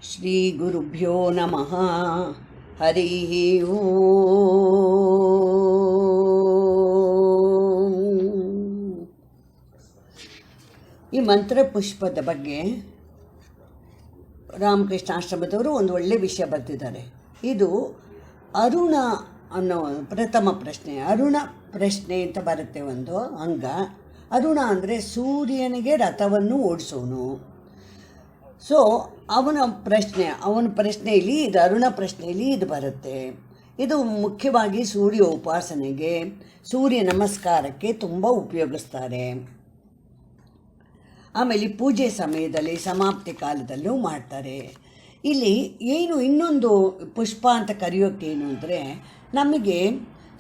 ಶ್ರೀ ಗುರುಭ್ಯೋ ನಮಃ. ಹರಿ ಓಂ. ಈ ಮಂತ್ರ ಪುಷ್ಪದ ಬಗ್ಗೆ ರಾಮಕೃಷ್ಣ ಆಶ್ರಮದವರು ಒಂದು ಒಳ್ಳೆಯ ವಿಷಯ ಬರೆದಿದ್ದಾರೆ. ಇದು ಅರುಣ ಅನ್ನೋ ಪ್ರಥಮ ಪ್ರಶ್ನೆ, ಅರುಣ ಪ್ರಶ್ನೆ ಅಂತ ಬರುತ್ತೆ ಒಂದು ಅಂಗ. ಅರುಣ ಅಂದರೆ ಸೂರ್ಯನಿಗೆ ರಥವನ್ನು ಓಡಿಸೋನು. ಸೊ ಅವನ ಪ್ರಶ್ನೆಯಲ್ಲಿ ಇದು ಅರುಣ ಪ್ರಶ್ನೆಯಲ್ಲಿ ಇದು ಬರುತ್ತೆ. ಇದು ಮುಖ್ಯವಾಗಿ ಸೂರ್ಯ ಉಪಾಸನೆಗೆ, ಸೂರ್ಯ ನಮಸ್ಕಾರಕ್ಕೆ ತುಂಬ ಉಪಯೋಗಿಸ್ತಾರೆ. ಆಮೇಲೆ ಪೂಜೆ ಸಮಯದಲ್ಲಿ, ಸಮಾಪ್ತಿ ಕಾಲದಲ್ಲೂ ಮಾಡ್ತಾರೆ. ಇಲ್ಲಿ ಏನು ಇನ್ನೊಂದು ಪುಷ್ಪ ಅಂತ ಕರೆಯೋಕ್ಕೇನು ಅಂದರೆ, ನಮಗೆ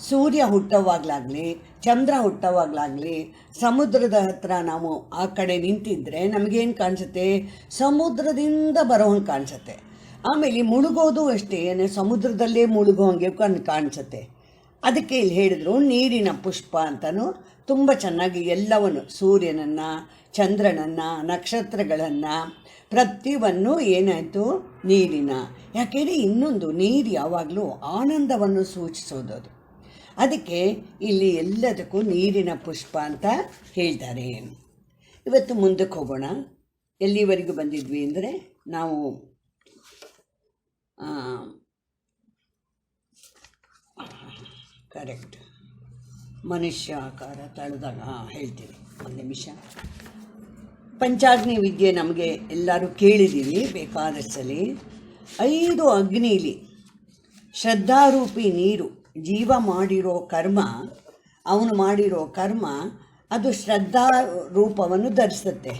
ಸೂರ್ಯ ಹುಟ್ಟೋವಾಗಲಾಗಲಿ, ಚಂದ್ರ ಹುಟ್ಟೋವಾಗಲಾಗಲಿ, ಸಮುದ್ರದ ಹತ್ರ ನಾವು ಆ ಕಡೆ ನಿಂತಿದ್ದರೆ ನಮಗೇನು ಕಾಣಿಸುತ್ತೆ? ಸಮುದ್ರದಿಂದ ಬರೋವಂಗೆ ಕಾಣಿಸುತ್ತೆ. ಆಮೇಲೆ ಮುಳುಗೋದು ಅಷ್ಟೇ, ಸಮುದ್ರದಲ್ಲೇ ಮುಳುಗೋಂಗೆ ಕಾಣಿಸುತ್ತೆ. ಅದಕ್ಕೆ ಇಲ್ಲಿ ಹೇಳಿದ್ರು ನೀರಿನ ಪುಷ್ಪ ಅಂತಲೂ ತುಂಬ ಚೆನ್ನಾಗಿ ಎಲ್ಲವನ್ನು, ಸೂರ್ಯನನ್ನು, ಚಂದ್ರನನ್ನು, ನಕ್ಷತ್ರಗಳನ್ನು, ಪ್ರತಿಯನ್ನು ಏನಾಯಿತು ನೀರಿನ. ಯಾಕೆಂದರೆ ಇನ್ನೊಂದು ನೀರು ಯಾವಾಗಲೂ ಆನಂದವನ್ನು ಸೂಚಿಸೋದು. ಅದಕ್ಕೆ ಇಲ್ಲಿ ಎಲ್ಲದಕ್ಕೂ ನೀರಿನ ಪುಷ್ಪ ಅಂತ ಹೇಳ್ತಾರೆ. ಇವತ್ತು ಮುಂದಕ್ಕೆ ಹೋಗೋಣ. ಎಲ್ಲಿವರೆಗೂ ಬಂದಿದ್ವಿ ಅಂದರೆ, ನಾವು ಕರೆಕ್ಟ್ ಮನುಷ್ಯ ಆಕಾರ ತಳೆದಾಗ ಹೇಳ್ತೀವಿ. ಒಂದು ನಿಮಿಷ. ಪಂಚಾಗ್ನಿ ವಿದ್ಯೆ ನಮಗೆ ಎಲ್ಲರೂ ಕೇಳಿದ್ದೀವಿ ಬೇಕಾದಷ್ಟಲ್ಲಿ. 5 ಅಗ್ನಿಲಿ ಶ್ರದ್ಧಾರೂಪಿ ನೀರು, ಜೀವ ಮಾಡಿರೋ ಕರ್ಮ, ಅವನು ಮಾಡಿರೋ ಕರ್ಮ ಅದು ಶ್ರದ್ಧಾ ರೂಪವನ್ನು ಧರಿಸುತ್ತೆ.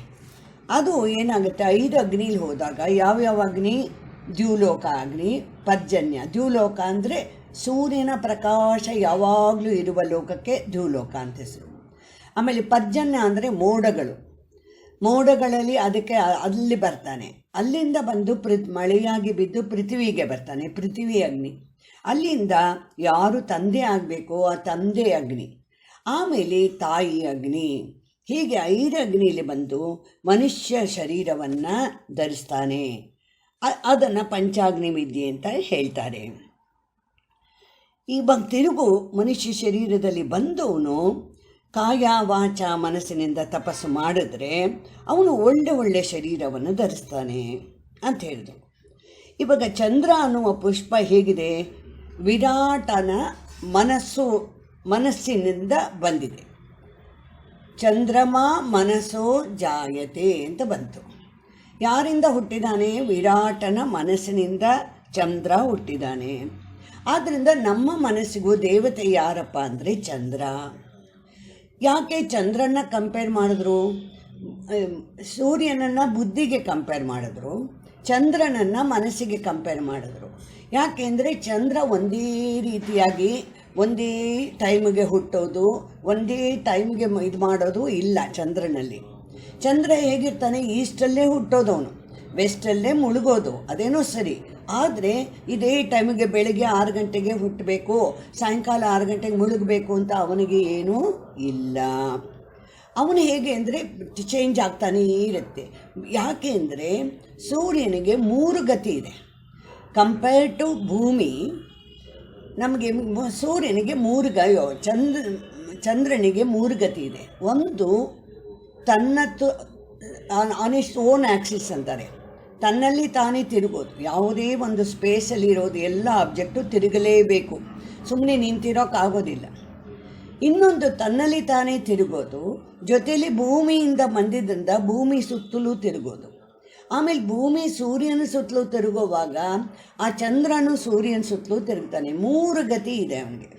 ಅದು ಏನಾಗುತ್ತೆ, 5 ಅಗ್ನಿಲಿ ಹೋದಾಗ ಯಾವ್ಯಾವ ಅಗ್ನಿ? ದ್ಯೂಲೋಕ ಅಗ್ನಿ, ಪರ್ಜನ್ಯ. ದ್ಯೂಲೋಕ ಅಂದರೆ ಸೂರ್ಯನ ಪ್ರಕಾಶ ಯಾವಾಗಲೂ ಇರುವ ಲೋಕಕ್ಕೆ ದ್ಯೂಲೋಕ ಅಂತ ಹೆಸರು. ಆಮೇಲೆ ಪರ್ಜನ್ಯ ಅಂದರೆ ಮೋಡಗಳಲ್ಲಿ ಅದಕ್ಕೆ ಅಲ್ಲಿ ಬರ್ತಾನೆ. ಅಲ್ಲಿಂದ ಬಂದು ಮಳೆಯಾಗಿ ಬಿದ್ದು ಪೃಥ್ವಿಗೆ ಬರ್ತಾನೆ, ಪೃಥ್ವಿ ಅಗ್ನಿ. ಅಲ್ಲಿಂದ ಯಾರು ತಂದೆ ಆಗಬೇಕು, ಆ ತಂದೆ ಅಗ್ನಿ. ಆಮೇಲೆ ತಾಯಿ ಅಗ್ನಿ. ಹೀಗೆ 5 ಅಗ್ನಿಲಿ ಬಂದು ಮನುಷ್ಯ ಶರೀರವನ್ನು ಧರಿಸ್ತಾನೆ. ಅದನ್ನು ಪಂಚಾಗ್ನಿ ವಿದ್ಯೆ ಅಂತ ಹೇಳ್ತಾರೆ. ಇವಾಗ ತಿರುಗು ಮನುಷ್ಯ ಶರೀರದಲ್ಲಿ ಬಂದವನು ಕಾಯ ವಾಚ ಮನಸ್ಸಿನಿಂದ ತಪಸ್ಸು ಮಾಡಿದ್ರೆ ಅವನು ಒಳ್ಳೆ ಶರೀರವನ್ನು ಧರಿಸ್ತಾನೆ ಅಂತ ಹೇಳಿದ್ರು. ಇವಾಗ ಚಂದ್ರ ಅನ್ನುವ ಪುಷ್ಪ ಹೇಗಿದೆ? ವಿರಾಟನ ಮನಸ್ಸಿನಿಂದ ಬಂದಿದೆ. ಚಂದ್ರಮ ಮನಸ್ಸೋ ಜಾಯತೆ ಅಂತ ಬಂತು. ಯಾರಿಂದ ಹುಟ್ಟಿದಾನೆ? ವಿರಾಟನ ಮನಸ್ಸಿನಿಂದ ಚಂದ್ರ ಹುಟ್ಟಿದಾನೆ. ಆದ್ದರಿಂದ ನಮ್ಮ ಮನಸ್ಸಿಗೂ ದೇವತೆ ಯಾರಪ್ಪ ಅಂದರೆ ಚಂದ್ರ. ಯಾಕೆ ಚಂದ್ರನ ಕಂಪೇರ್ ಮಾಡಿದ್ರು? ಸೂರ್ಯನನ್ನು ಬುದ್ಧಿಗೆ ಕಂಪೇರ್ ಮಾಡಿದ್ರು, ಚಂದ್ರನನ್ನು ಮನಸ್ಸಿಗೆ ಕಂಪೇರ್ ಮಾಡಿದ್ರು. ಯಾಕೆಂದರೆ ಚಂದ್ರ ಒಂದೇ ರೀತಿಯಾಗಿ ಒಂದೇ ಟೈಮಿಗೆ ಹುಟ್ಟೋದು, ಒಂದೇ ಟೈಮಿಗೆ ಇದು ಮಾಡೋದು ಇಲ್ಲ ಚಂದ್ರನಲ್ಲಿ. ಚಂದ್ರ ಹೇಗಿರ್ತಾನೆ? ಈಸ್ಟಲ್ಲೇ ಹುಟ್ಟೋದವನು, ವೆಸ್ಟಲ್ಲೇ ಮುಳುಗೋದು. ಅದೇನೋ ಸರಿ. ಆದರೆ ಇದೇ ಟೈಮಿಗೆ ಬೆಳಗ್ಗೆ 6 ಗಂಟೆಗೆ ಹುಟ್ಟಬೇಕು, ಸಾಯಂಕಾಲ 6 ಗಂಟೆಗೆ ಮುಳುಗಬೇಕು ಅಂತ ಅವನಿಗೆ ಏನೂ ಇಲ್ಲ. ಅವನು ಹೇಗೆ ಅಂದರೆ ಚೇಂಜ್ ಆಗ್ತಾನೇ ಇರುತ್ತೆ. ಯಾಕೆ ಅಂದರೆ ಸೂರ್ಯನಿಗೆ 3 ಗತಿ ಇದೆ. ಕಂಪೇರ್ ಟು ಭೂಮಿ ನಮಗೆ ಸೂರ್ಯನಿಗೆ 3 ಚಂದ್ರನಿಗೆ 3 ಗತಿ ಇದೆ. ಒಂದು ತನ್ನತ್ತು ಆನ್ ಇಟ್ಸ್ ಓನ್ ಆ್ಯಕ್ಸಿಸ್ ಅಂತಾರೆ, ತನ್ನಲ್ಲಿ ತಾನೇ ತಿರುಗೋದು. ಯಾವುದೇ ಒಂದು ಸ್ಪೇಸಲ್ಲಿ ಇರೋದು ಎಲ್ಲ ಆಬ್ಜೆಕ್ಟು ತಿರುಗಲೇಬೇಕು, ಸುಮ್ಮನೆ ನಿಂತಿರೋಕ್ಕಾಗೋದಿಲ್ಲ. ಇನ್ನೊಂದು ತನ್ನಲ್ಲಿ ತಾನೇ ತಿರುಗೋದು, ಜೊತೆಯಲ್ಲಿ ಭೂಮಿಯಿಂದ ಬಂದಿದ್ದರಿಂದ ಭೂಮಿ ಸುತ್ತಲೂ ತಿರುಗೋದು. ಆಮೇಲೆ ಭೂಮಿ ಸೂರ್ಯನ ಸುತ್ತಲೂ ತಿರುಗುವಾಗ ಆ ಚಂದ್ರನು ಸೂರ್ಯನ ಸುತ್ತಲೂ ತಿರುಗ್ತಾನೆ. 3 ಗತಿ ಇದೆ ಅವನಿಗೆ.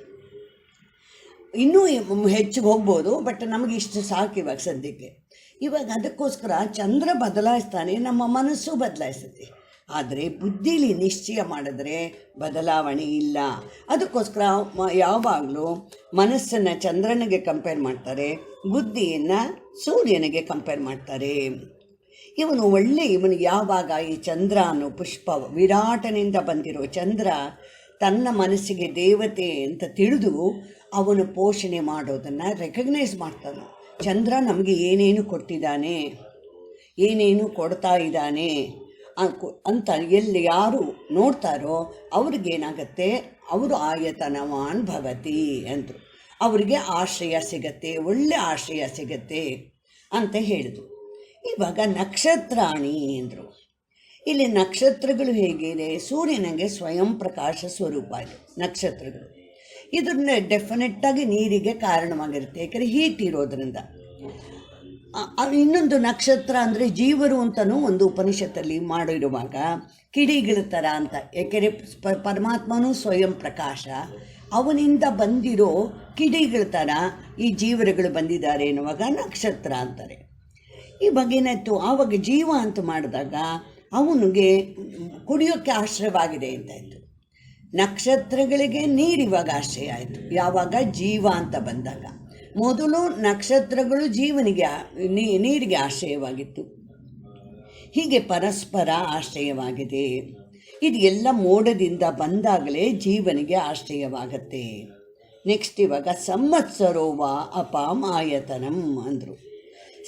ಇನ್ನೂ ಹೆಚ್ಚಿಗೆ ಹೋಗ್ಬೋದು, ಬಟ್ ನಮಗೆ ಇಷ್ಟು ಸಾಕು ಇವಾಗ ಸದ್ಯಕ್ಕೆ. ಇವಾಗ ಅದಕ್ಕೋಸ್ಕರ ಚಂದ್ರ ಬದಲಾಯಿಸ್ತಾನೆ, ನಮ್ಮ ಮನಸ್ಸು ಬದಲಾಯಿಸುತ್ತೆ. ಆದರೆ ಬುದ್ಧಿಲಿ ನಿಶ್ಚಯ ಮಾಡಿದ್ರೆ ಬದಲಾವಣೆ ಇಲ್ಲ. ಅದಕ್ಕೋಸ್ಕರ ಯಾವಾಗಲೂ ಮನಸ್ಸನ್ನು ಚಂದ್ರನಿಗೆ ಕಂಪೇರ್ ಮಾಡ್ತಾರೆ, ಬುದ್ಧಿಯನ್ನು ಸೂರ್ಯನಿಗೆ ಕಂಪೇರ್ ಮಾಡ್ತಾರೆ. ಇವನು ಯಾವಾಗ ಈ ಚಂದ್ರ ಅನ್ನೋ ಪುಷ್ಪ, ವಿರಾಟನಿಂದ ಬಂದಿರೋ ಚಂದ್ರ ತನ್ನ ಮನಸ್ಸಿಗೆ ದೇವತೆ ಅಂತ ತಿಳಿದು ಅವನು ಪೋಷಣೆ ಮಾಡೋದನ್ನು ರೆಕಗ್ನೈಸ್ ಮಾಡ್ತಾನೆ. ಚಂದ್ರ ನಮಗೆ ಏನೇನು ಕೊಟ್ಟಿದ್ದಾನೆ, ಏನೇನು ಕೊಡ್ತಾ ಇದ್ದಾನೆ ಅಂತ ಎಲ್ಲಿ ಯಾರು ನೋಡ್ತಾರೋ ಅವ್ರಿಗೇನಾಗತ್ತೆ, ಅವರು ಆಯತನವಾನ್ ಭವತಿ ಅಂದರು. ಅವರಿಗೆ ಆಶ್ರಯ ಸಿಗತ್ತೆ, ಒಳ್ಳೆ ಆಶ್ರಯ ಸಿಗತ್ತೆ ಅಂತ ಹೇಳಿದ್ರು. ಇವಾಗ ನಕ್ಷತ್ರಾಣಿ ಅಂದರು. ಇಲ್ಲಿ ನಕ್ಷತ್ರಗಳು ಹೇಗಿದೆ, ಸೂರ್ಯನಿಗೆ ಸ್ವಯಂ ಪ್ರಕಾಶ ಸ್ವರೂಪ ಇದೆ ನಕ್ಷತ್ರಗಳು. ಇದನ್ನ ಡೆಫಿನೆಟ್ಟಾಗಿ ನೀರಿಗೆ ಕಾರಣವಾಗಿರುತ್ತೆ, ಯಾಕಂದರೆ ಹೀಟ್ ಇರೋದ್ರಿಂದ. ಇನ್ನೊಂದು ನಕ್ಷತ್ರ ಅಂದರೆ ಜೀವರು ಅಂತಲೂ ಒಂದು ಉಪನಿಷತ್ತಲ್ಲಿ ಮಾಡಿರುವಾಗ ಕಿಡಿಗಳ ಥರ ಅಂತ, ಏಕೆಂದರೆ ಪರಮಾತ್ಮನೂ ಸ್ವಯಂ ಪ್ರಕಾಶ, ಅವನಿಂದ ಬಂದಿರೋ ಕಿಡಿಗಳ ಥರ ಈ ಜೀವರುಗಳು ಬಂದಿದ್ದಾರೆ ಎನ್ನುವಾಗ ನಕ್ಷತ್ರ ಅಂತಾರೆ. ಇವಾಗ ಏನಾಯಿತು, ಆವಾಗ ಜೀವ ಅಂತ ಮಾಡಿದಾಗ ಅವನಿಗೆ ಕುಡಿಯೋಕ್ಕೆ ಆಶ್ರಯವಾಗಿದೆ ಅಂತಾಯಿತು. ನಕ್ಷತ್ರಗಳಿಗೆ ನೀರಿವಾಗ ಆಶ್ರಯ ಆಯಿತು ಯಾವಾಗ ಜೀವ ಅಂತ ಬಂದಾಗ. ಮೊದಲು ನಕ್ಷತ್ರಗಳು ಜೀವನಿಗೆ ನೀರಿಗೆ ಆಶ್ರಯವಾಗಿತ್ತು. ಹೀಗೆ ಪರಸ್ಪರ ಆಶ್ರಯವಾಗಿದೆ. ಇದು ಎಲ್ಲ ಮೋಡದಿಂದ ಬಂದಾಗಲೇ ಜೀವನಿಗೆ ಆಶ್ರಯವಾಗತ್ತೆ. ನೆಕ್ಸ್ಟ್ ಇವಾಗ ಸಂವತ್ಸರೋವ ಅಪಮಾಯತನಂ ಅಂದರು.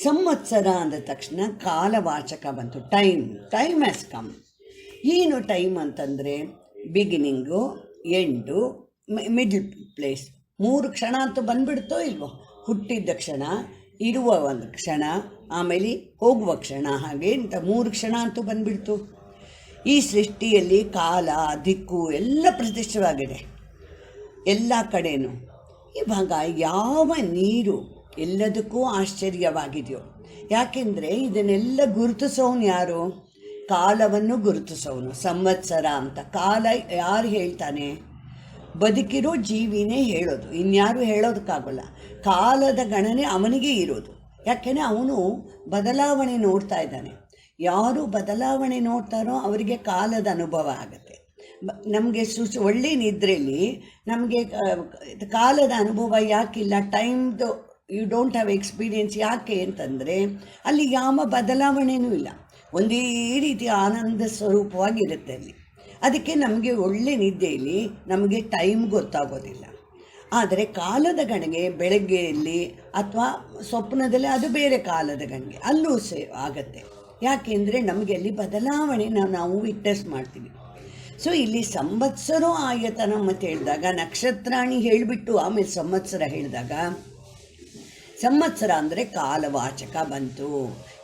ಸಂವತ್ಸರ ಅಂದ ತಕ್ಷಣ ಕಾಲವಾಚಕ ಬಂತು, ಟೈಮ್ ಹ್ಯಾಸ್ ಕಮ್. ಏನು ಟೈಮ್ ಅಂತಂದರೆ ಬಿಗಿನಿಂಗು, ಎಂಡು, ಮಿಡ್ಲ್ ಪ್ಲೇಸ್. 3 ಕ್ಷಣ ಅಂತೂ ಬಂದುಬಿಡ್ತೋ ಇಲ್ವೋ, ಹುಟ್ಟಿದ್ದ ಕ್ಷಣ, ಇರುವ ಒಂದು ಕ್ಷಣ, ಆಮೇಲೆ ಹೋಗುವ ಕ್ಷಣ, ಹಾಗೆ ಅಂತ 3 ಕ್ಷಣ ಅಂತೂ ಬಂದುಬಿಡ್ತು. ಈ ಸೃಷ್ಟಿಯಲ್ಲಿ ಕಾಲ, ದಿಕ್ಕು ಎಲ್ಲ ಪ್ರತಿಷ್ಠವಾಗಿದೆ ಎಲ್ಲ ಕಡೆಯೂ. ಇವಾಗ ಯಾವ ನೀರು ಎಲ್ಲದಕ್ಕೂ ಆಶ್ಚರ್ಯವಾಗಿದೆಯೋ, ಯಾಕೆಂದರೆ ಇದನ್ನೆಲ್ಲ ಗುರುತಿಸೋನು ಯಾರು? ಕಾಲವನ್ನು ಗುರುತಿಸೋನು ಸಂವತ್ಸರ ಅಂತ. ಕಾಲ ಯಾರು ಹೇಳ್ತಾನೆ? ಬದುಕಿರೋ ಜೀವಿನೇ ಹೇಳೋದು, ಇನ್ಯಾರು ಹೇಳೋದಕ್ಕಾಗಲ್ಲ. ಕಾಲದ ಗಣನೆ ಅವನಿಗೆ ಇರೋದು, ಯಾಕೆಂದರೆ ಅವನು ಬದಲಾವಣೆ ನೋಡ್ತಾ ಇದ್ದಾನೆ. ಯಾರು ಬದಲಾವಣೆ ನೋಡ್ತಾರೋ ಅವರಿಗೆ ಕಾಲದ ಅನುಭವ ಆಗುತ್ತೆ. ನಮಗೆ ಒಳ್ಳೆ ನಿದ್ರೆಯಲ್ಲಿ ನಮಗೆ ಕಾಲದ ಅನುಭವ ಯಾಕಿಲ್ಲ? ಟೈಮ್ದು ಯು ಡೋಂಟ್ ಹ್ಯಾವ್ ಎಕ್ಸ್ಪೀರಿಯೆನ್ಸ್. ಯಾಕೆ ಅಂತಂದರೆ ಅಲ್ಲಿ ಯಾವ ಬದಲಾವಣೆಯೂ ಇಲ್ಲ, ಒಂದೇ ರೀತಿ ಆನಂದ ಸ್ವರೂಪವಾಗಿರುತ್ತೆ ಅಲ್ಲಿ. ಅದಕ್ಕೆ ನಮಗೆ ಒಳ್ಳೆ ನಿದ್ದೆಯಲ್ಲಿ ನಮಗೆ ಟೈಮ್ ಗೊತ್ತಾಗೋದಿಲ್ಲ. ಆದರೆ ಕಾಲದ ಗಣಿಗೆ ಬೆಳಗ್ಗೆಯಲ್ಲಿ ಅಥವಾ ಸ್ವಪ್ನದಲ್ಲಿ ಅದು ಬೇರೆ ಕಾಲದ ಗಣಿಗೆ ಅಲ್ಲೂ ಆಗತ್ತೆ. ಯಾಕೆಂದರೆ ನಮಗೆ ಅಲ್ಲಿ ಬದಲಾವಣೆ ನಾವು ವಿಟ್ನೆಸ್ ಮಾಡ್ತೀವಿ. ಸೊ ಇಲ್ಲಿ ಸಂವತ್ಸರ ಆಯತನ ಅಂತ ಹೇಳಿದಾಗ ನಕ್ಷತ್ರಾಣಿ ಹೇಳಿಬಿಟ್ಟು ಆಮೇಲೆ ಸಂವತ್ಸರ ಹೇಳಿದಾಗ, ಸಂವತ್ಸರ ಅಂದರೆ ಕಾಲವಾಚಕ ಬಂತು.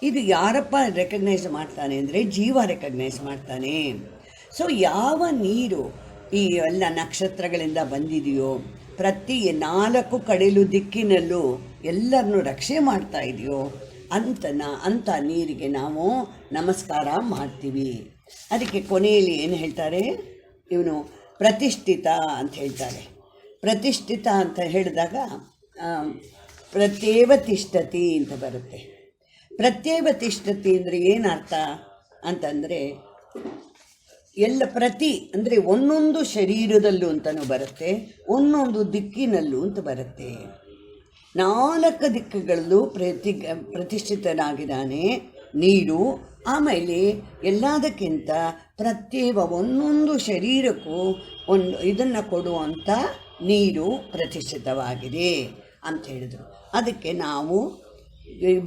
ಇದು ಯಾರಪ್ಪ ರೆಕಗ್ನೈಸ್ ಮಾಡ್ತಾನೆ ಅಂದರೆ ಜೀವ ರೆಕಗ್ನೈಸ್ ಮಾಡ್ತಾನೆ. ಸೊ ಯಾವ ನೀರು ಈ ಎಲ್ಲ ನಕ್ಷತ್ರಗಳಿಂದ ಬಂದಿದೆಯೋ, ಪ್ರತಿ 4 ಕಡೆಯಲ್ಲೂ ದಿಕ್ಕಿನಲ್ಲೂ ಎಲ್ಲರನ್ನೂ ರಕ್ಷೆ ಮಾಡ್ತಾ ಇದೆಯೋ ಅಂಥ ನೀರಿಗೆ ನಾವು ನಮಸ್ಕಾರ ಮಾಡ್ತೀವಿ. ಅದಕ್ಕೆ ಕೊನೆಯಲ್ಲಿ ಏನು ಹೇಳ್ತಾರೆ, ಇವನು ಪ್ರತಿಷ್ಠಿತ ಅಂತ ಹೇಳ್ತಾರೆ. ಪ್ರತಿಷ್ಠಿತ ಅಂತ ಹೇಳಿದಾಗ ಪ್ರತ್ಯೇವ ತಿಷ್ಠತಿ ಅಂತ ಬರುತ್ತೆ. ಪ್ರತ್ಯೇವ ತಿಷ್ಠತಿ ಅಂದರೆ ಏನರ್ಥ ಅಂತಂದರೆ ಎಲ್ಲ ಪ್ರತಿ ಅಂದರೆ ಒಂದೊಂದು ಶರೀರದಲ್ಲೂ ಅಂತಲೂ ಬರುತ್ತೆ, ಒಂದೊಂದು ದಿಕ್ಕಿನಲ್ಲೂ ಅಂತ ಬರುತ್ತೆ. 4 ದಿಕ್ಕುಗಳಲ್ಲೂ ಪ್ರತಿಷ್ಠಿತನಾಗಿದ್ದಾನೆ ನೀರು. ಆಮೇಲೆ ಎಲ್ಲದಕ್ಕಿಂತ ಪ್ರತ್ಯೇಕ ಒಂದೊಂದು ಶರೀರಕ್ಕೂ ಇದನ್ನು ಕೊಡುವಂಥ ನೀರು ಪ್ರತಿಷ್ಠಿತವಾಗಿದೆ ಅಂತ ಹೇಳಿದರು. ಅದಕ್ಕೆ ನಾವು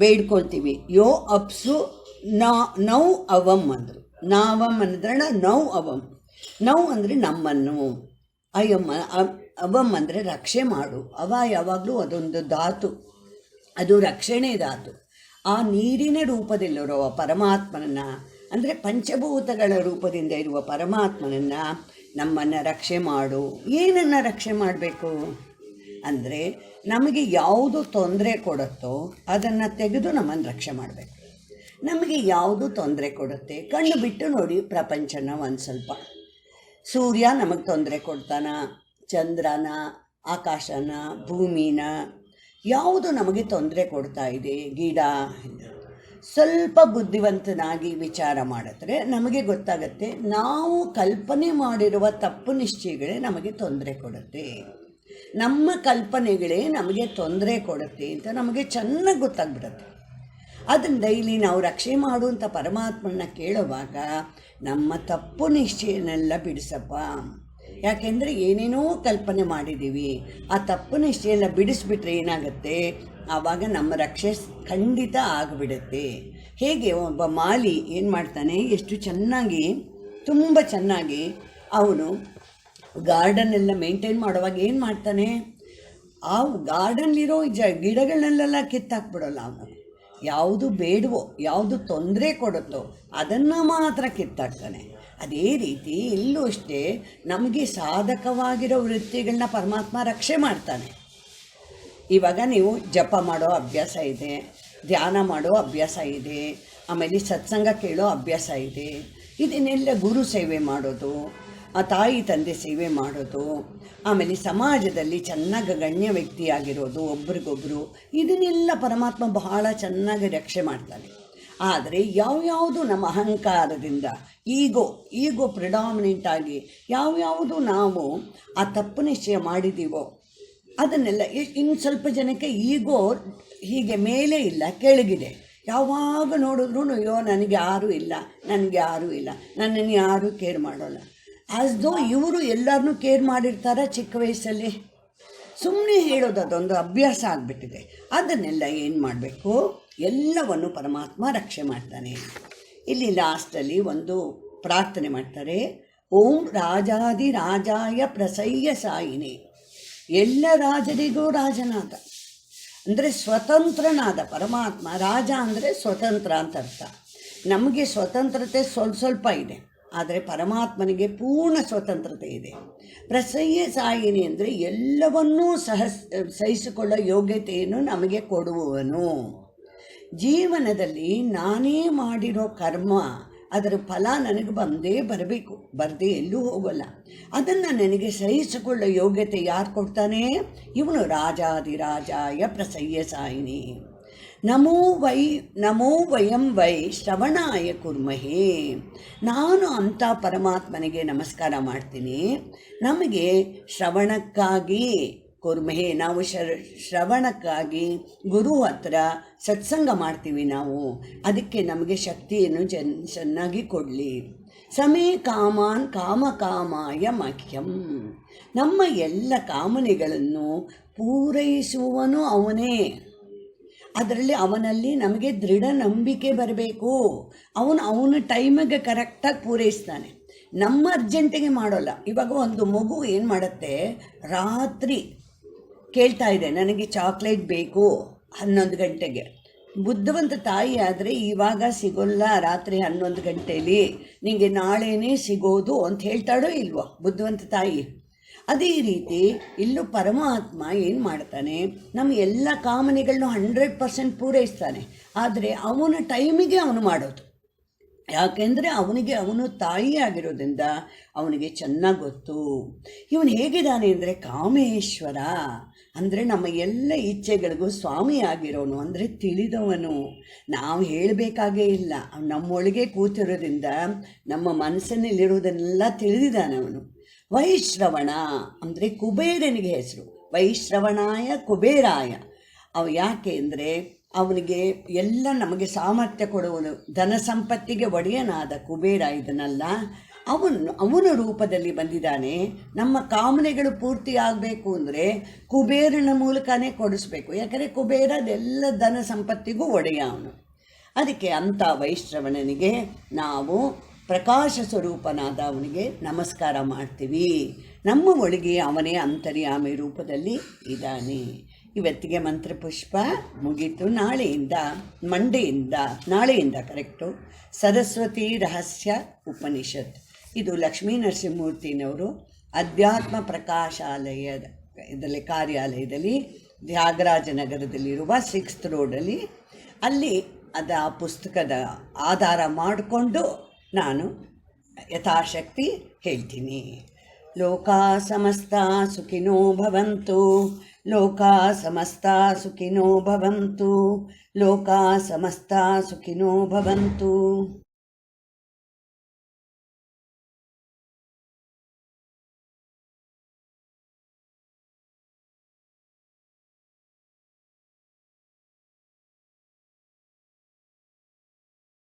ಬೇಡ್ಕೊಳ್ತೀವಿ, ಯೋ ಅಪ್ಸು ನೌ ಅವಂ ಅಂದರು. ನಾವಂ ಅಂದ್ರೆ ನೌ ಅವಂ. ನೌ ಅಂದರೆ ನಮ್ಮನ್ನು, ಅಯಮ್ಮ ಅವಂ ಅಂದರೆ ರಕ್ಷೆ ಮಾಡು. ಅವ ಯಾವಾಗಲೂ ಅದೊಂದು ಧಾತು, ಅದು ರಕ್ಷಣೆ ಧಾತು. ಆ ನೀರಿನ ರೂಪದಲ್ಲಿರುವ ಪರಮಾತ್ಮನನ್ನು ಅಂದರೆ ಪಂಚಭೂತಗಳ ರೂಪದಿಂದ ಇರುವ ಪರಮಾತ್ಮನನ್ನು ನಮ್ಮನ್ನು ರಕ್ಷೆ ಮಾಡು. ಏನನ್ನು ರಕ್ಷೆ ಮಾಡಬೇಕು ಅಂದರೆ ನಮಗೆ ಯಾವುದು ತೊಂದರೆ ಕೊಡುತ್ತೋ ಅದನ್ನು ತೆಗೆದು ನಮ್ಮನ್ನು ರಕ್ಷೆ ಮಾಡಬೇಕು. ನಮಗೆ ಯಾವುದು ತೊಂದರೆ ಕೊಡುತ್ತೆ, ಕಣ್ಣು ಬಿಟ್ಟು ನೋಡಿ ಪ್ರಪಂಚನ ಒಂದು ಸ್ವಲ್ಪ. ಸೂರ್ಯ ನಮಗೆ ತೊಂದರೆ ಕೊಡ್ತಾನ, ಚಂದ್ರನ, ಆಕಾಶನ, ಭೂಮಿನ, ಯಾವುದು ನಮಗೆ ತೊಂದರೆ ಕೊಡ್ತಾ ಇದೆ, ಗಿಡ. ಸ್ವಲ್ಪ ಬುದ್ಧಿವಂತನಾಗಿ ವಿಚಾರ ಮಾಡಿದ್ರೆ ನಮಗೆ ಗೊತ್ತಾಗುತ್ತೆ, ನಾವು ಕಲ್ಪನೆ ಮಾಡಿರುವ ತಪ್ಪು ನಿಶ್ಚಯಗಳೇ ನಮಗೆ ತೊಂದರೆ ಕೊಡುತ್ತೆ, ನಮ್ಮ ಕಲ್ಪನೆಗಳೇ ನಮಗೆ ತೊಂದರೆ ಕೊಡುತ್ತೆ ಅಂತ ನಮಗೆ ಚೆನ್ನಾಗಿ ಗೊತ್ತಾಗ್ಬಿಡುತ್ತೆ. ಅದನ್ನು ಡೈಲಿ ನಾವು ರಕ್ಷೆ ಮಾಡುವಂಥ ಪರಮಾತ್ಮನ ಕೇಳುವಾಗ ನಮ್ಮ ತಪ್ಪು ನಿಶ್ಚಯನೆಲ್ಲ ಬಿಡಿಸಪ್ಪ. ಯಾಕೆಂದರೆ ಏನೇನೋ ಕಲ್ಪನೆ ಮಾಡಿದ್ದೀವಿ, ಆ ತಪ್ಪು ನಿಶ್ಚಯ ಎಲ್ಲ ಬಿಡಿಸ್ಬಿಟ್ರೆ ಏನಾಗುತ್ತೆ, ಆವಾಗ ನಮ್ಮ ರಕ್ಷೆ ಖಂಡಿತ ಆಗಿಬಿಡುತ್ತೆ. ಹೇಗೆ ಒಬ್ಬ ಮಾಲಿ ಏನು ಮಾಡ್ತಾನೆ, ಎಷ್ಟು ಚೆನ್ನಾಗಿ, ತುಂಬ ಚೆನ್ನಾಗಿ ಅವನು ಗಾರ್ಡನ್ನೆಲ್ಲ ಮೇಂಟೈನ್ ಮಾಡುವಾಗ ಏನು ಮಾಡ್ತಾನೆ, ಆ ಗಾರ್ಡನ್ಲಿರೋ ಗಿಡಗಳನ್ನೆಲ್ಲ ಕಿತ್ತಾಕ್ಬಿಡೋಲ್ಲ ಅವನು. ಯಾವುದು ಬೇಡವೋ, ಯಾವುದು ತೊಂದರೆ ಕೊಡುತ್ತೋ ಅದನ್ನು ಮಾತ್ರ ಕಿತ್ತಾಕ್ತಾನೆ. ಅದೇ ರೀತಿ ಇಲ್ಲೂ ಅಷ್ಟೇ ನಮಗೆ ಸಾಧಕವಾಗಿರೋ ವೃತ್ತಿಗಳನ್ನ ಪರಮಾತ್ಮ ರಕ್ಷೆ ಮಾಡ್ತಾನೆ. ಇವಾಗ ನೀವು ಜಪ ಮಾಡೋ ಅಭ್ಯಾಸ ಇದೆ, ಧ್ಯಾನ ಮಾಡೋ ಅಭ್ಯಾಸ ಇದೆ, ಆಮೇಲೆ ಸತ್ಸಂಗ ಕೇಳೋ ಅಭ್ಯಾಸ ಇದೆ. ಇದನ್ನೆಲ್ಲ ಗುರು ಸೇವೆ ಮಾಡೋದು, ಆ ತಾಯಿ ತಂದೆ ಸೇವೆ ಮಾಡೋದು, ಆಮೇಲೆ ಸಮಾಜದಲ್ಲಿ ಚೆನ್ನಾಗಿ ಗಣ್ಯ ವ್ಯಕ್ತಿಯಾಗಿರೋದು, ಒಬ್ರಿಗೊಬ್ಬರು, ಇದನ್ನೆಲ್ಲ ಪರಮಾತ್ಮ ಬಹಳ ಚೆನ್ನಾಗಿ ರಕ್ಷೆ ಮಾಡ್ತಾನೆ. ಆದರೆ ಯಾವ್ಯಾವುದು ನಮ್ಮ ಅಹಂಕಾರದಿಂದ ಈಗೋ ಪ್ರಿಡಾಮಿನೆಂಟಾಗಿ ಯಾವ್ಯಾವುದು ನಾವು ಆ ತಪ್ಪು ನಿಶ್ಚಯ ಮಾಡಿದ್ದೀವೋ ಅದನ್ನೆಲ್ಲ ಇನ್ನು ಸ್ವಲ್ಪ ಜನಕ್ಕೆ ಈಗೋ ಹೀಗೆ ಮೇಲೆ ಇಲ್ಲ, ಕೆಳಗಿದೆ. ಯಾವಾಗ ನೋಡಿದ್ರು ಅಯ್ಯೋ ನನಗೆ ಯಾರೂ ಇಲ್ಲ, ನನ್ನನ್ನು ಯಾರೂ ಕೇರ್ ಮಾಡೋಲ್ಲ. ಆಸ್ದೋ ಇವರು ಎಲ್ಲರನ್ನೂ ಕೇರ್ ಮಾಡಿರ್ತಾರೆ ಚಿಕ್ಕ ವಯಸ್ಸಲ್ಲಿ. ಸುಮ್ಮನೆ ಹೇಳೋದು ಅದೊಂದು ಅಭ್ಯಾಸ ಆಗಿಬಿಟ್ಟಿದೆ. ಅದನ್ನೆಲ್ಲ ಏನು ಮಾಡಬೇಕು, ಎಲ್ಲವನ್ನು ಪರಮಾತ್ಮ ರಕ್ಷೆ ಮಾಡ್ತಾನೆ. ಇಲ್ಲಿ ಲಾಸ್ಟಲ್ಲಿ ಒಂದು ಪ್ರಾರ್ಥನೆ ಮಾಡ್ತಾರೆ, ಓಂ ರಾಜಾದಿ ರಾಜಾಯ ಪ್ರಸಯ್ಯ ಸಾಯಿನೇ. ಎಲ್ಲ ರಾಜರಿಗೂ ರಾಜನಾದ ಅಂದರೆ ಸ್ವತಂತ್ರನಾದ ಪರಮಾತ್ಮ. ರಾಜ ಅಂದರೆ ಸ್ವತಂತ್ರ ಅಂತ ಅರ್ಥ. ನಮಗೆ ಸ್ವತಂತ್ರತೆ ಸ್ವಲ್ಪ ಇದೆ, ಆದರೆ ಪರಮಾತ್ಮನಿಗೆ ಪೂರ್ಣ ಸ್ವತಂತ್ರತೆ ಇದೆ. ಪ್ರಸಯ್ಯ ಸಾಯಿನಿ ಅಂದರೆ ಎಲ್ಲವನ್ನೂ ಸಹಿಸಿಕೊಳ್ಳೋ ಯೋಗ್ಯತೆಯನ್ನು ನಮಗೆ ಕೊಡುವವನು. ಜೀವನದಲ್ಲಿ ನಾನೇ ಮಾಡಿರೋ ಕರ್ಮ ಅದರ ಫಲ ನನಗೆ ಬರದೇ ಎಲ್ಲೂ ಹೋಗಲ್ಲ. ಅದನ್ನು ನನಗೆ ಸಹಿಸಿಕೊಳ್ಳೋ ಯೋಗ್ಯತೆ ಯಾರು ಕೊಡ್ತಾನೆ? ಇವನು ರಾಜಾದಿರಾಜಾಯ ಪ್ರಸಯ್ಯ ಸಾಯಿನಿ. ನಮೋ ವಯಂ ವೈ ಶ್ರವಣಾಯ ಕುರ್ಮಹೇ. ನಾನು ಅಂಥ ಪರಮಾತ್ಮನಿಗೆ ನಮಸ್ಕಾರ ಮಾಡ್ತೀನಿ. ನಮಗೆ ಶ್ರವಣಕ್ಕಾಗಿ ಕುರ್ಮಹೇ, ನಾವು ಶ್ರವಣಕ್ಕಾಗಿ ಗುರು ಹತ್ರ ಸತ್ಸಂಗ ಮಾಡ್ತೀವಿ ನಾವು. ಅದಕ್ಕೆ ನಮಗೆ ಶಕ್ತಿಯನ್ನು ಚೆನ್ನಾಗಿ ಕೊಡಲಿ. ಸಮೇ ಕಾಮಾನ್ ಕಾಮಕಾಮಾಯ ಮಹ್ಯಂ. ನಮ್ಮ ಎಲ್ಲ ಕಾಮನೆಗಳನ್ನು ಪೂರೈಸುವವನು ಅವನೇ. ಅದರಲ್ಲಿ ಅವನಲ್ಲಿ ನಮಗೆ ದೃಢ ನಂಬಿಕೆ ಬರಬೇಕು. ಅವನು ಟೈಮಿಗೆ ಕರೆಕ್ಟಾಗಿ ಪೂರೈಸ್ತಾನೆ. ನಮ್ಮ ಅರ್ಜೆಂಟಿಗೆ ಮಾಡೋಲ್ಲ. ಇವಾಗ ಒಂದು ಮಗು ಏನು ಮಾಡುತ್ತೆ, ರಾತ್ರಿ ಕೇಳ್ತಾ ಇದೆ ನನಗೆ ಚಾಕ್ಲೇಟ್ ಬೇಕು 11 ಗಂಟೆಗೆ. ಬುದ್ಧಿವಂತ ತಾಯಿ ಆದರೆ ಇವಾಗ ಸಿಗೋಲ್ಲ, ರಾತ್ರಿ 11 ಗಂಟೆಯಲ್ಲಿ ನಿಮಗೆ ನಾಳೆನೇ ಸಿಗೋದು ಅಂತ ಹೇಳ್ತಾಳೋ ಇಲ್ವೋ ಬುದ್ಧಿವಂತ ತಾಯಿ? ಅದೇ ರೀತಿ ಇಲ್ಲೂ ಪರಮಾತ್ಮ ಏನು ಮಾಡ್ತಾನೆ, ನಮ್ಮ ಎಲ್ಲ ಕಾಮನೆಗಳನ್ನು 100% ಪೂರೈಸ್ತಾನೆ. ಆದರೆ ಅವನ ಟೈಮಿಗೆ ಅವನು ಮಾಡೋದು. ಯಾಕೆಂದರೆ ಅವನು ತಾಯಿ ಆಗಿರೋದ್ರಿಂದ ಅವನಿಗೆ ಚೆನ್ನಾಗಿ ಗೊತ್ತು. ಇವನು ಹೇಗಿದ್ದಾನೆ ಅಂದರೆ ಕಾಮೇಶ್ವರ, ಅಂದರೆ ನಮ್ಮ ಎಲ್ಲ ಇಚ್ಛೆಗಳಿಗೂ ಸ್ವಾಮಿ ಆಗಿರೋನು, ಅಂದರೆ ತಿಳಿದವನು. ನಾವು ಹೇಳಬೇಕಾಗೇ ಇಲ್ಲ, ನಮ್ಮೊಳಗೆ ಕೂತಿರೋದ್ರಿಂದ ನಮ್ಮ ಮನಸ್ಸಿನಲ್ಲಿರೋದನ್ನೆಲ್ಲ ತಿಳಿದಿದ್ದಾನೆ ಅವನು. ವೈಶ್ರವಣ ಅಂದರೆ ಕುಬೇರನಿಗೆ ಹೆಸರು. ವೈಶ್ರವಣಾಯ ಕುಬೇರಾಯ. ಯಾಕೆ ಅಂದರೆ ಅವನಿಗೆ ಎಲ್ಲ ನಮಗೆ ಸಾಮರ್ಥ್ಯ ಕೊಡುವನು. ಧನ ಸಂಪತ್ತಿಗೆ ಒಡೆಯನಾದ ಕುಬೇರ ಇದನ್ನೆಲ್ಲ ಅವನ ರೂಪದಲ್ಲಿ ಬಂದಿದ್ದಾನೆ. ನಮ್ಮ ಕಾಮನೆಗಳು ಪೂರ್ತಿ ಆಗಬೇಕು ಅಂದರೆ ಕುಬೇರನ ಮೂಲಕನೇ ಕೊಡಿಸ್ಬೇಕು. ಯಾಕಂದರೆ ಕುಬೇರ ಅದೆಲ್ಲ ಧನ ಸಂಪತ್ತಿಗೂ ಒಡೆಯ ಅವನು. ಅದಕ್ಕೆ ಅಂಥ ವೈಶ್ರವಣನಿಗೆ ನಾವು ಪ್ರಕಾಶ ಸ್ವರೂಪನಾದ ಅವನಿಗೆ ನಮಸ್ಕಾರ ಮಾಡ್ತೀವಿ. ನಮ್ಮ ಒಳಗೆ ಅವನೇ ಅಂತರ್ಯಾಮಿ ರೂಪದಲ್ಲಿ ಇದ್ದಾನೆ. ಇವತ್ತಿಗೆ ಮಂತ್ರಪುಷ್ಪ ಮುಗೀತು. ನಾಳೆಯಿಂದ ಕರೆಕ್ಟು ಸರಸ್ವತಿ ರಹಸ್ಯ ಉಪನಿಷತ್. ಇದು ಲಕ್ಷ್ಮೀ ನರಸಿಂಹಮೂರ್ತಿನವರು ಅಧ್ಯಾತ್ಮ ಪ್ರಕಾಶಾಲಯದ ಇದರಲ್ಲಿ ಕಾರ್ಯಾಲಯದಲ್ಲಿ ತ್ಯಾಗರಾಜನಗರದಲ್ಲಿರುವ 6th ರೋಡಲ್ಲಿ ಅಲ್ಲಿ ಆ ಪುಸ್ತಕದ ಆಧಾರ ಮಾಡಿಕೊಂಡು ನಾನು ಯಥಾಶಕ್ತಿ ಹೇಳ್ತೀನಿ. ಲೋಕಾ ಸಮಸ್ತಾ ಸುಖಿನೋ ಭವಂತು. ಲೋಕಾ ಸಮಸ್ತಾ ಸುಖಿನೋ ಭವಂತು. ಲೋಕಾ ಸಮಸ್ತಾ ಸುಖಿನೋ ಭವಂತು.